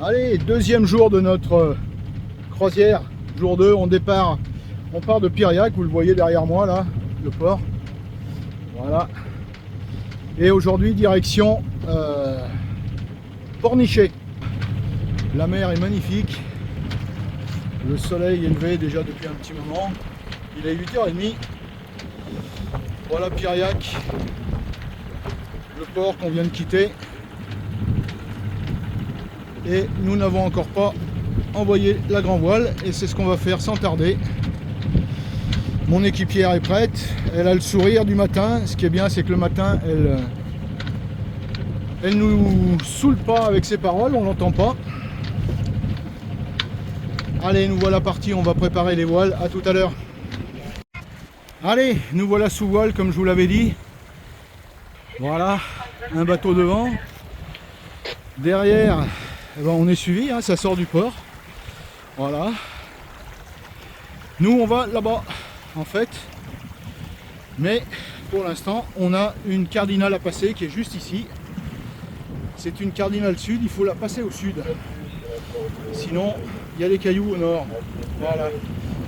Allez, deuxième jour de notre croisière, jour 2, on part de Piriac, vous le voyez derrière moi là, le port. Voilà. Et aujourd'hui, direction Pornichet. La mer est magnifique, le soleil est levé déjà depuis un petit moment, il est 8h30. Voilà Piriac, le port qu'on vient de quitter. Et nous n'avons encore pas envoyé la grand voile et c'est ce qu'on va faire sans tarder. Mon équipière est prête, elle a le sourire du matin. Ce qui est bien, c'est que le matin, elle nous saoule pas avec ses paroles, on l'entend pas. Allez, nous voilà partis, on va préparer les voiles, à tout à l'heure. Allez, nous voilà sous voile comme je vous l'avais dit. Voilà, un bateau devant. Derrière, eh ben, on est suivi, hein, ça sort du port. Voilà. Nous on va là-bas en fait. Mais pour l'instant on a une cardinale à passer qui est juste ici. C'est une cardinale sud, il faut la passer au sud. Sinon il y a des cailloux au nord. Voilà.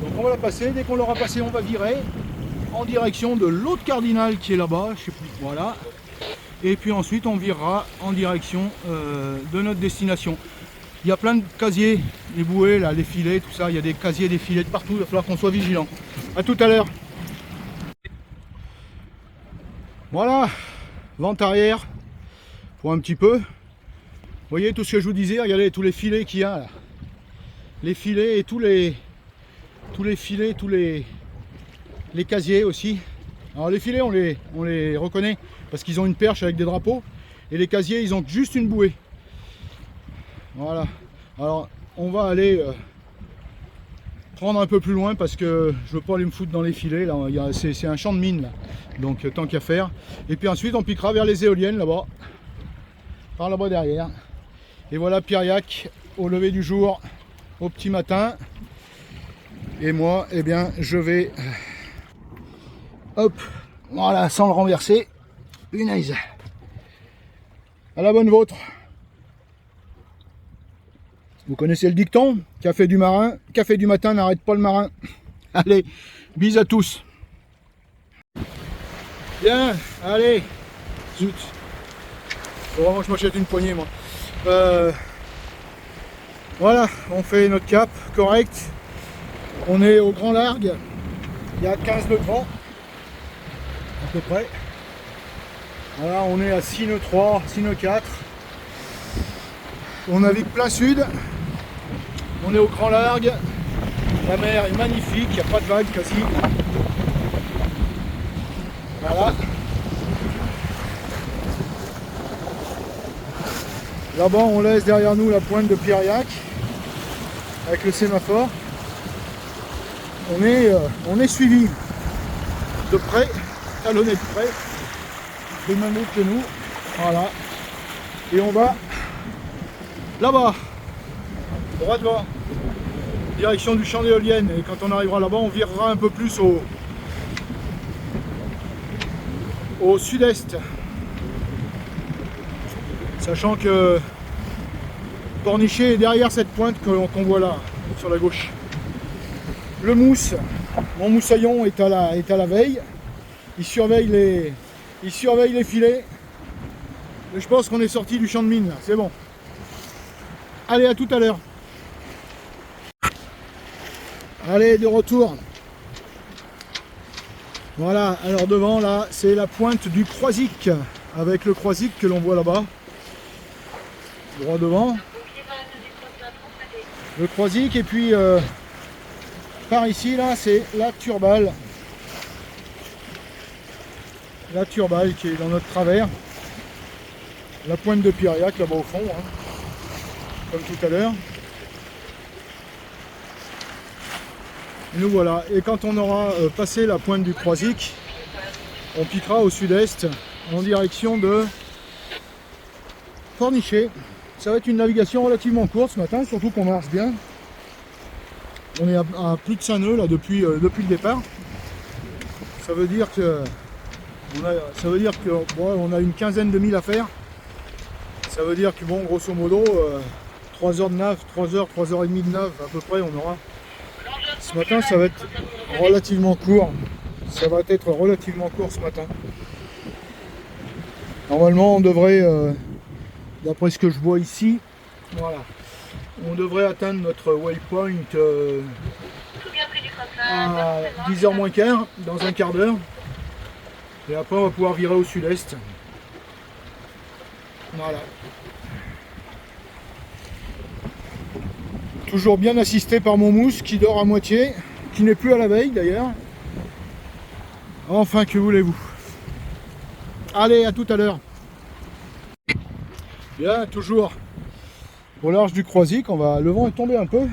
Donc on va la passer, dès qu'on l'aura passée on va virer en direction de l'autre cardinale qui est là-bas. Je sais plus. Voilà. Et puis ensuite on virera en direction de notre destination. Il y a plein de casiers, les bouées, là, les filets, tout ça. Il y a des casiers, des filets de partout. Il va falloir qu'on soit vigilant. A tout à l'heure. Voilà, vente arrière pour un petit peu. Vous voyez tout ce que je vous disais. Regardez tous les filets qu'il y a là. Les filets et tous les filets, les casiers aussi. Alors les filets on les reconnaît parce qu'ils ont une perche avec des drapeaux et les casiers ils ont juste une bouée. Voilà. Alors on va aller prendre un peu plus loin parce que je veux pas aller me foutre dans les filets là. C'est un champ de mine là. Donc tant qu'à faire. Et puis ensuite on piquera vers les éoliennes là-bas. Par là-bas derrière. Et voilà Piriac au lever du jour, au petit matin. Et moi, eh bien, je vais... Hop, voilà, sans le renverser. Punaise. À la bonne vôtre. Vous connaissez le dicton? Café du marin, café du matin n'arrête pas le marin. Allez, bis à tous. Bien, allez. Zut. Faut vraiment que je m'achète une poignée, moi. Voilà, on fait notre cap, correct. On est au grand largue. Il y a 15 nœuds de vent. À peu près. Voilà, on est à 6 nœuds 3, 6 nœuds 4. On navigue plein sud. On est au grand largue. La mer est magnifique, il n'y a pas de vagues quasi. Voilà. Là-bas, on laisse derrière nous la pointe de Piriac avec le sémaphore. On est suivi de près, talonné de près, des mêmes routes que nous. Voilà. Et on va là-bas, droit devant, direction du champ d'éoliennes. Et quand on arrivera là-bas, on virera un peu plus au sud-est. Sachant que Pornichet est derrière cette pointe qu'on voit là, sur la gauche. Le mousse, mon moussaillon est à la veille. Il surveille les filets. Et je pense qu'on est sorti du champ de mine là, c'est bon. Allez, à tout à l'heure. Allez, de retour. Voilà, alors devant là, c'est la pointe du Croisic, avec le Croisic que l'on voit là-bas. Droit devant. Le Croisic, et puis par ici, là, c'est la Turballe. La Turballe qui est dans notre travers. La pointe de Piriac là-bas au fond, hein, comme tout à l'heure. Et nous voilà. Et quand on aura passé la pointe du Croisic, on piquera au sud-est en direction de Pornichet. Ça va être une navigation relativement courte ce matin, surtout qu'on marche bien. On est à plus de 5 nœuds là depuis le départ. Ça veut dire que bon, on a une quinzaine de milles à faire. Ça veut dire que bon, grosso modo, 3 heures de nave, 3 heures, 3 heures et demie de nave à peu près on aura. Ce matin ça va être relativement court. Ça va être relativement court ce matin. Normalement on devrait, d'après ce que je vois ici, voilà, on devrait atteindre notre waypoint à 10h moins quart, dans un quart d'heure. Et après on va pouvoir virer au sud-est. Voilà. Toujours bien assisté par mon mousse qui dort à moitié, qui n'est plus à la veille d'ailleurs. Enfin, que voulez-vous? Allez, à tout à l'heure. Bien, toujours au large du Croisic, le vent est tombé un peu.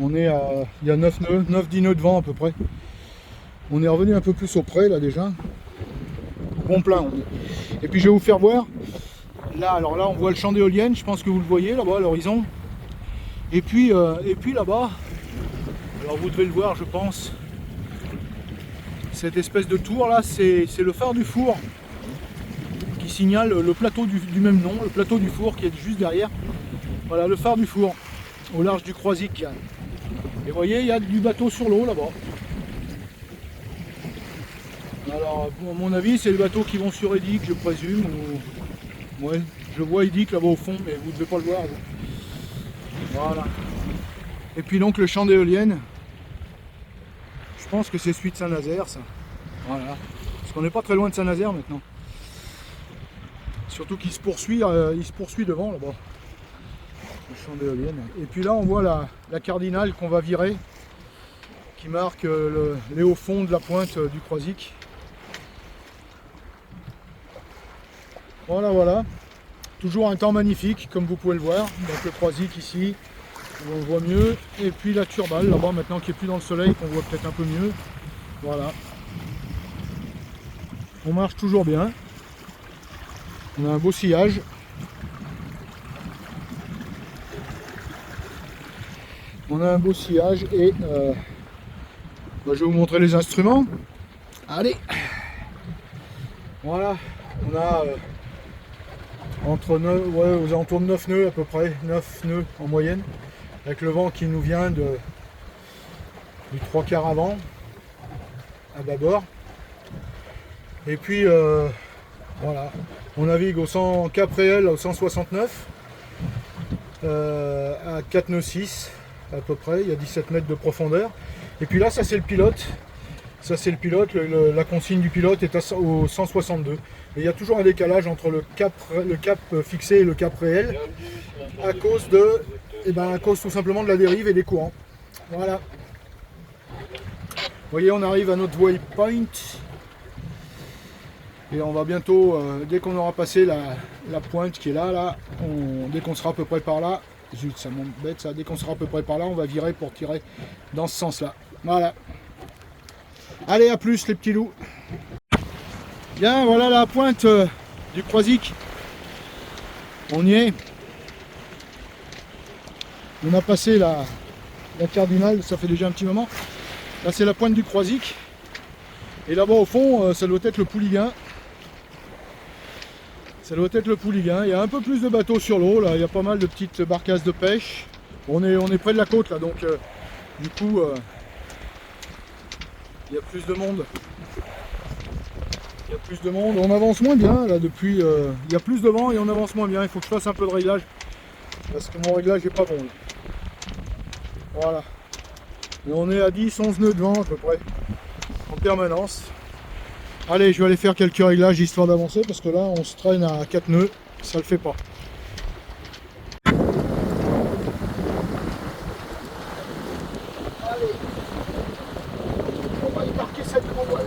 On est à, il y a 9-10 nœuds de vent à peu près. On est revenu un peu plus au près là déjà. Bon plein. Et puis je vais vous faire voir. Là, alors là, on voit le champ d'éoliennes. Je pense que vous le voyez là-bas à l'horizon. Et puis là-bas, alors vous devez le voir, je pense. Cette espèce de tour là, c'est le phare du four qui signale le plateau du même nom, le plateau du four qui est juste derrière. Voilà, le phare du four au large du Croisic. Et vous voyez, il y a du bateau sur l'eau là-bas. Alors, à mon avis, c'est les bateaux qui vont sur Edic, je présume. Ou... ouais, je vois Edic là-bas au fond, mais vous ne devez pas le voir. Voilà. Et puis donc le champ d'éoliennes. Je pense que c'est celui de Saint-Nazaire, ça. Voilà. Parce qu'on n'est pas très loin de Saint-Nazaire maintenant. Surtout qu'il se poursuit, il se poursuit devant là-bas. Le champ d'éoliennes. Et puis là, on voit la cardinale qu'on va virer, qui marque les hauts fonds de la pointe du Croisic. Voilà, voilà. Toujours un temps magnifique, comme vous pouvez le voir. Donc le Croisic ici, où on voit mieux. Et puis la Turballe là-bas, maintenant qui est plus dans le soleil, qu'on voit peut-être un peu mieux. Voilà. On marche toujours bien. On a un beau sillage. On a un beau sillage et je vais vous montrer les instruments. Allez. Voilà. On a entre 9, ouais, aux alentours de 9 nœuds à peu près, 9 nœuds en moyenne, avec le vent qui nous vient du 3/4 avant, à bâbord. Et puis voilà, on navigue au 100 cap réel au 169, à 4 nœuds 6 à peu près, il y a 17 mètres de profondeur. Et puis là, ça c'est le pilote. Ça c'est le pilote, la consigne du pilote est au 162. Et il y a toujours un décalage entre le cap fixé et le cap réel à cause à cause tout simplement de la dérive et des courants. Voilà. Vous voyez, on arrive à notre waypoint. Et on va bientôt, dès qu'on aura passé la pointe qui est là, dès qu'on sera à peu près par là, zut, ça m'embête ça, dès qu'on sera à peu près par là, on va virer pour tirer dans ce sens-là. Voilà. Allez, à plus les petits loups. Bien, voilà la pointe du Croisic. On y est. On a passé la cardinale, ça fait déjà un petit moment. Là, c'est la pointe du Croisic. Et là-bas, au fond, ça doit être le Pouliguen. Ça doit être le Pouliguen. Il y a un peu plus de bateaux sur l'eau. Là, il y a pas mal de petites barcasses de pêche. On est près de la côte, là, donc du coup... il y a plus de monde. Il y a plus de monde. On avance moins bien là depuis. Il y a plus de vent et on avance moins bien. Il faut que je fasse un peu de réglage. Parce que mon réglage n'est pas bon. Là. Voilà. Et on est à 10-11 nœuds de vent à peu près. En permanence. Allez, je vais aller faire quelques réglages histoire d'avancer. Parce que là on se traîne à 4 nœuds. Ça le fait pas. Allez. On va y marquer cette voile.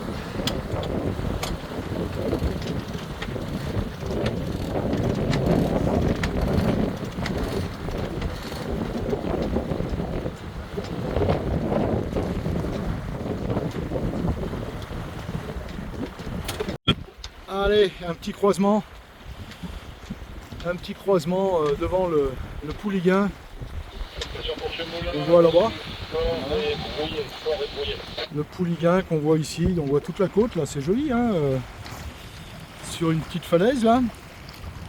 Allez, un petit croisement devant le Pouliguen. On voit là-bas. Le Pouliguen qu'on voit ici, on voit toute la côte là, c'est joli hein, sur une petite falaise là,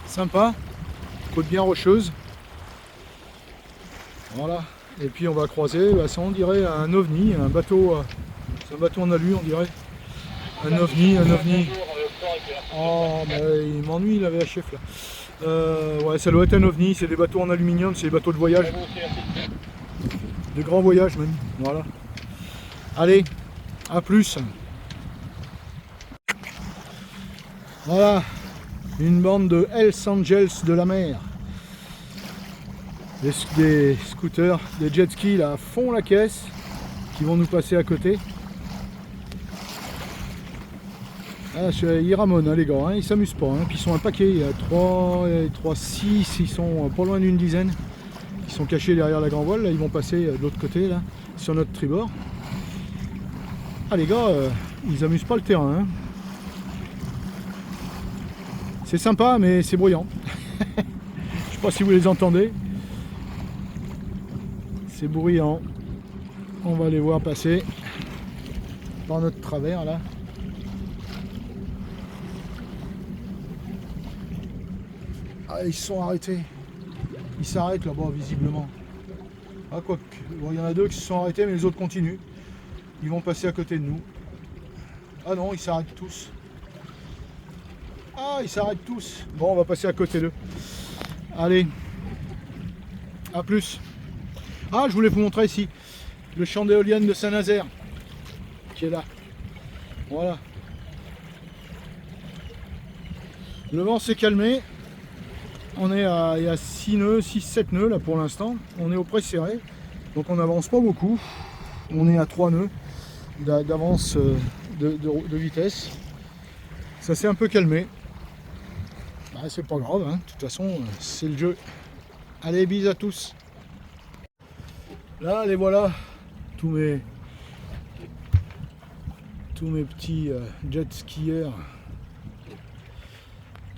sympa, côte bien rocheuse. Voilà. Et puis on va croiser, ça on dirait un ovni, un bateau, c'est un bateau en alu on dirait. Un ovni. Oh mais il m'ennuie la VHF là. Ouais, ça doit être un ovni, c'est des bateaux en aluminium, c'est des bateaux de voyage. De grands voyages même. Voilà. Allez, à plus. Voilà, une bande de Hells Angels de la mer. Des scooters, des jet skis là à fond la caisse qui vont nous passer à côté. Ah, ils ramonent hein, les gars, hein, ils s'amusent pas, hein. Puis ils sont un paquet, il y a 3, 6, ils sont pas loin d'une dizaine. Ils sont cachés derrière la grand voile, là ils vont passer de l'autre côté là, sur notre tribord. Ah les gars, ils amusent pas le terrain. Hein. C'est sympa mais c'est bruyant. Je sais pas si vous les entendez. C'est bruyant. On va les voir passer par notre travers là. Ah, ils se sont arrêtés. Ils s'arrêtent là-bas visiblement. Ah quoi, il y en a deux qui se sont arrêtés mais les autres continuent. Ils vont passer à côté de nous. Ah non, ils s'arrêtent tous. Ah, ils s'arrêtent tous. Bon, on va passer à côté d'eux. Allez. À plus. Ah, je voulais vous montrer ici le champ d'éoliennes de Saint-Nazaire qui est là. Voilà. Le vent s'est calmé. On est à, il y a 6 nœuds, 6-7 nœuds là pour l'instant. On est au près serré. Donc on n'avance pas beaucoup. On est à 3 nœuds d'avance de vitesse. Ça s'est un peu calmé. Bah, c'est pas grave, hein. De toute façon, c'est le jeu. Allez, bis à tous. Là, les voilà, tous mes petits jet skieurs.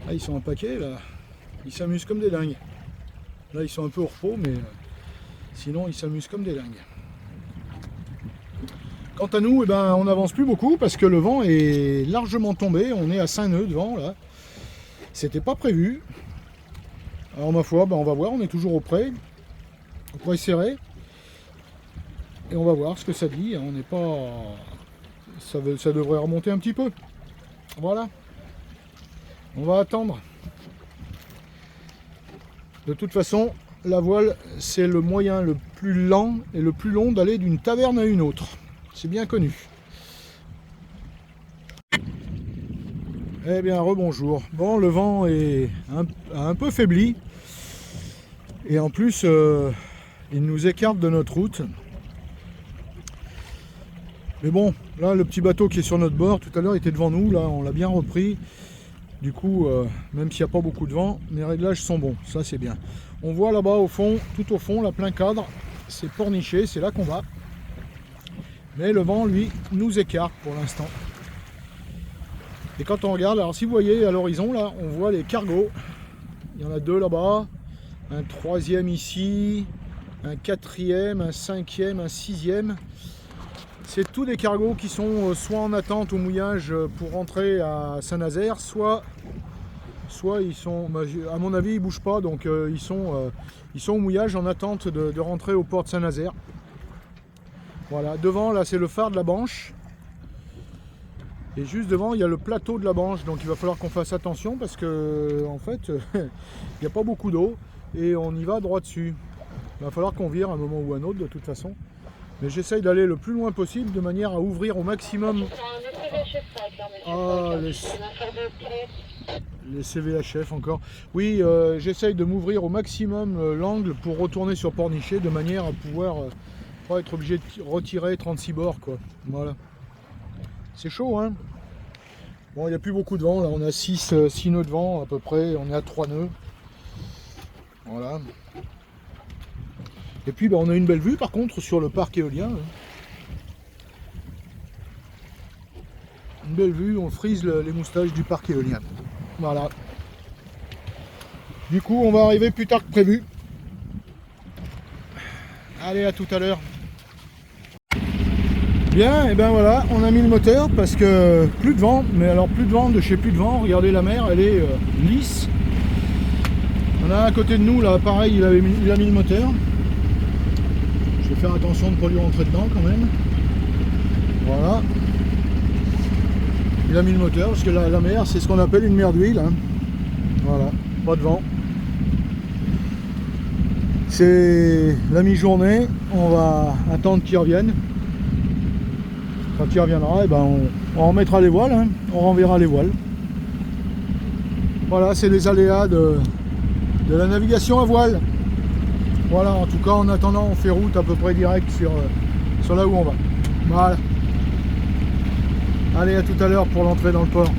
Là, ils sont un paquet, là. Ils s'amusent comme des dingues. Là, ils sont un peu au repos, mais sinon, ils s'amusent comme des dingues. Quant à nous, eh ben, on n'avance plus beaucoup parce que le vent est largement tombé. On est à 5 nœuds de vent, là. C'était pas prévu. Alors, ma foi, ben, on va voir. On est toujours au près serré. Et on va voir ce que ça dit. On n'est pas... Ça devrait remonter un petit peu. Voilà. On va attendre. De toute façon, la voile, c'est le moyen le plus lent et le plus long d'aller d'une taverne à une autre. C'est bien connu. Eh bien, rebonjour. Bon, le vent est un peu faibli. Et en plus, il nous écarte de notre route. Mais bon, là, le petit bateau qui est sur notre bord, tout à l'heure, était devant nous. Là, on l'a bien repris. Du coup, même s'il n'y a pas beaucoup de vent, mes réglages sont bons. Ça, c'est bien. On voit là-bas, au fond, tout au fond, là, plein cadre. C'est Pornichet, c'est là qu'on va. Mais le vent, lui, nous écarte pour l'instant. Et quand on regarde, alors si vous voyez à l'horizon, là, on voit les cargos. Il y en a 2 là-bas. Un 3e ici. Un 4e, un 5e, un 6e. C'est tous des cargos qui sont soit en attente au mouillage pour rentrer à Saint-Nazaire, soit ils sont, à mon avis, ils ne bougent pas, donc ils sont au mouillage en attente de rentrer au port de Saint-Nazaire. Voilà, devant, là, c'est le phare de la Banche. Et juste devant, il y a le plateau de la Banche, donc il va falloir qu'on fasse attention parce que, en fait, il n'y a pas beaucoup d'eau et on y va droit dessus. Il va falloir qu'on vire à un moment ou à un autre, de toute façon. Mais j'essaye d'aller le plus loin possible de manière à ouvrir au maximum. Ah, les CVHF encore. Oui, j'essaye de m'ouvrir au maximum l'angle pour retourner sur Pornichet de manière à pouvoir pas être obligé de retirer 36 bords, quoi. Voilà. C'est chaud, hein. Bon, il n'y a plus beaucoup de vent, là on a 6 nœuds de vent à peu près, on est à 3 nœuds. Voilà. Et puis on a une belle vue par contre sur le parc éolien. Une belle vue, on frise les moustaches du parc éolien. Voilà. Du coup on va arriver plus tard que prévu. Allez, à tout à l'heure. Bien, et ben voilà, on a mis le moteur parce que plus de vent, mais alors plus de vent de chez plus de vent. Regardez la mer, elle est lisse. On a à côté de nous là, pareil, il a mis le moteur. Je vais faire attention de ne pas lui rentrer dedans quand même. Voilà. Il a mis le moteur parce que la mer, c'est ce qu'on appelle une mer d'huile. Hein. Voilà, pas de vent. C'est la mi-journée, on va attendre qu'il revienne. Quand il reviendra, eh ben on remettra les voiles, hein. On renverra les voiles. Voilà, c'est les aléas de la navigation à voile. Voilà, en tout cas, en attendant, on fait route à peu près direct sur là où on va. Voilà. Allez, à tout à l'heure pour l'entrée dans le port.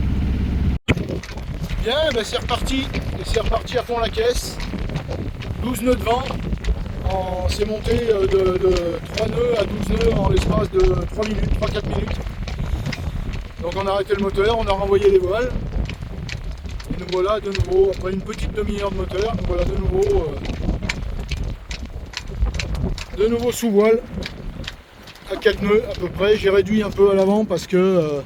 Bien, ben c'est reparti. Et c'est reparti à fond la caisse. 12 nœuds de vent. On s'est monté de 3 nœuds à 12 nœuds en l'espace de 3 minutes, 3-4 minutes. Donc on a arrêté le moteur, on a renvoyé les voiles. Et nous voilà de nouveau, après une petite demi-heure de moteur, nous voilà de nouveau sous voile à 4 nœuds à peu près. J'ai réduit un peu à l'avant parce que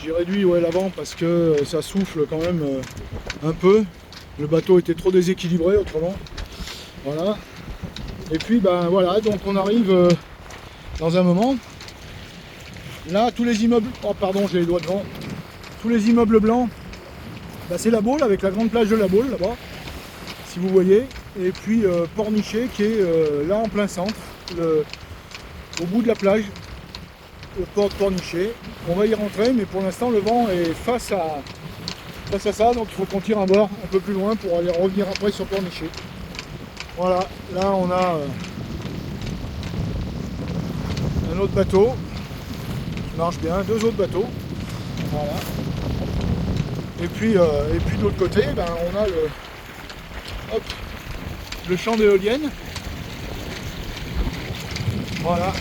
l'avant parce que ça souffle quand même un peu. Le bateau était trop déséquilibré autrement. Voilà. Et puis ben voilà, donc on arrive dans un moment. Là, tous les immeubles. Oh pardon, j'ai les doigts devant. Tous les immeubles blancs. Ben, c'est la Baule avec la grande plage de la Baule là-bas. Si vous voyez. Et puis Pornichet qui est là en plein centre. Au bout de la plage. Le port de Pornichet. On va y rentrer, mais pour l'instant le vent est face à ça, donc il faut qu'on tire à bord un peu plus loin pour aller revenir après sur Pornichet. Voilà, là on a un autre bateau qui marche bien, 2 autres bateaux. Voilà. Et puis de l'autre côté, ben, on a le champ d'éoliennes. Voilà,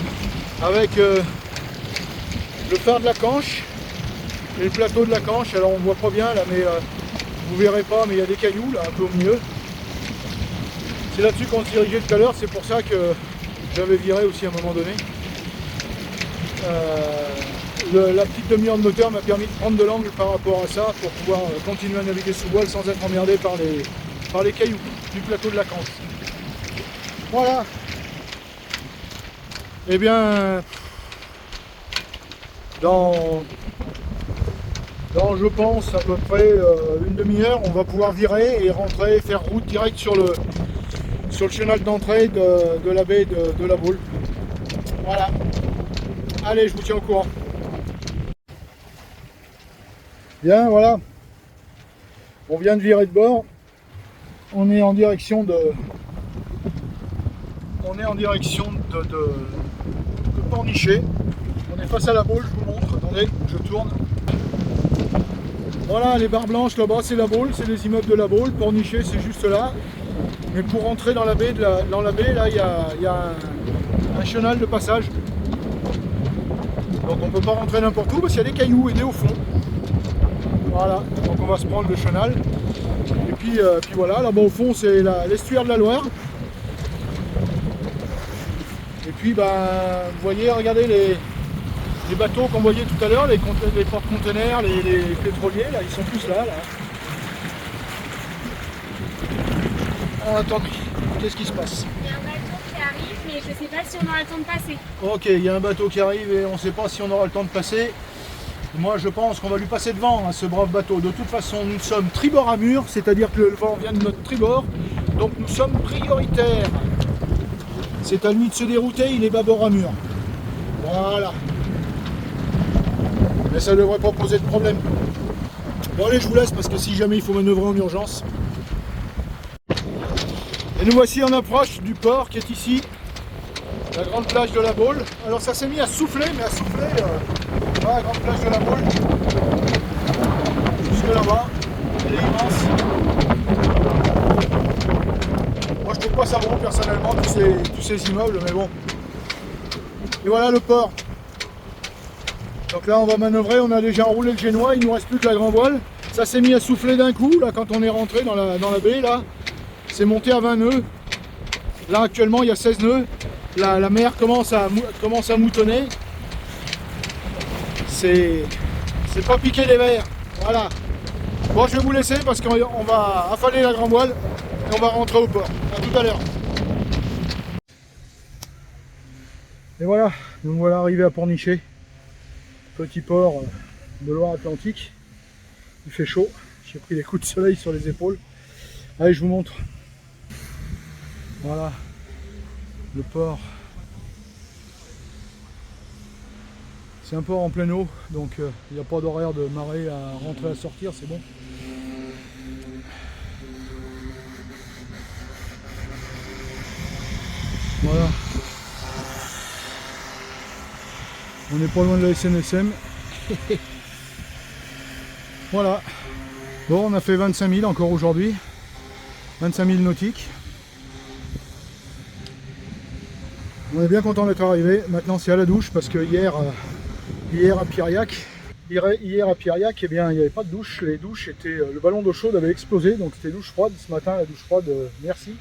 avec le phare de la Canche et le plateau de la Canche. Alors on ne voit pas bien là, mais vous verrez pas, mais il y a des cailloux là un peu au milieu. C'est là-dessus qu'on se dirigeait tout à l'heure, c'est pour ça que j'avais viré aussi à un moment donné. La petite demi-heure de moteur m'a permis de prendre de l'angle par rapport à ça pour pouvoir continuer à naviguer sous voile sans être emmerdé par les cailloux du plateau de la Canche. Voilà. Eh bien, dans je pense à peu près une demi-heure, on va pouvoir virer et rentrer, faire route directe sur le chenal d'entrée de la baie de la Baule. Voilà. Allez, je vous tiens au courant. Bien, voilà. On vient de virer de bord. On est en direction de Pornichet. On est face à la Baule, je vous montre. Attendez, je tourne. Voilà, les barres blanches là-bas, c'est la Baule, c'est les immeubles de la Baule. Pornichet, c'est juste là. Mais pour rentrer dans la baie, là, il y a un chenal de passage. Donc on ne peut pas rentrer n'importe où parce qu'il y a des cailloux et des hauts fonds. Voilà, donc on va se prendre le chenal. Et puis voilà, là-bas au fond, c'est l'estuaire de la Loire. Et puis, ben, vous voyez, regardez les bateaux qu'on voyait tout à l'heure, les porte-conteneurs, les pétroliers, là, ils sont tous là. Oh, attendez, qu'est-ce qui se passe? Il y a un bateau qui arrive, mais je ne sais pas si on aura le temps de passer. Ok, il y a un bateau qui arrive et on ne sait pas si on aura le temps de passer. Moi, je pense qu'on va lui passer devant, hein, ce brave bateau. De toute façon, nous sommes tribord à mur, c'est-à-dire que le vent vient de notre tribord, donc nous sommes prioritaires. C'est à lui de se dérouter, il est bâbord à mur. Voilà. Mais ça ne devrait pas poser de problème. Bon allez, je vous laisse parce que si jamais il faut manœuvrer en urgence. Et nous voici en approche du port qui est ici, la grande plage de la Baule. Alors ça s'est mis à souffler, mais à souffler, voilà, la grande plage de la Baule, jusque là-bas, elle est immense. Moi je trouve pas ça bon personnellement, tous ces immeubles, mais bon. Et voilà le port. Donc là on va manœuvrer, on a déjà enroulé le génois, il nous reste plus que la grand voile. Ça s'est mis à souffler d'un coup, là quand on est rentré dans la baie, là. C'est monté à 20 nœuds. Là actuellement il y a 16 nœuds. La mer commence à moutonner. C'est pas piquer les verres. Voilà. Bon, je vais vous laisser parce qu'on va affaler la grand voile et on va rentrer au port. A tout à l'heure. Et voilà, nous voilà arrivés à Pornichet, petit port de Loire-Atlantique. Il fait chaud, j'ai pris des coups de soleil sur les épaules. Allez, je vous montre. Voilà, le port. C'est un port en pleine eau, donc il n'y a pas d'horaire de marée à rentrer à sortir, c'est bon. Voilà. On n'est pas loin de la SNSM. Voilà. Bon, on a fait 25 000 encore aujourd'hui. 25 000 nautiques. On est bien content d'être arrivé. Maintenant, c'est à la douche parce que hier à Piriac, eh bien, il n'y avait pas de douche. Les douches étaient, le ballon d'eau chaude avait explosé, donc c'était douche froide. Ce matin, la douche froide, merci.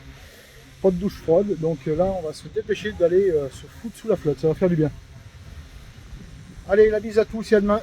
Pas de douche froide, donc là, on va se dépêcher d'aller se foutre sous la flotte. Ça va faire du bien. Allez, la bise à tous et à demain.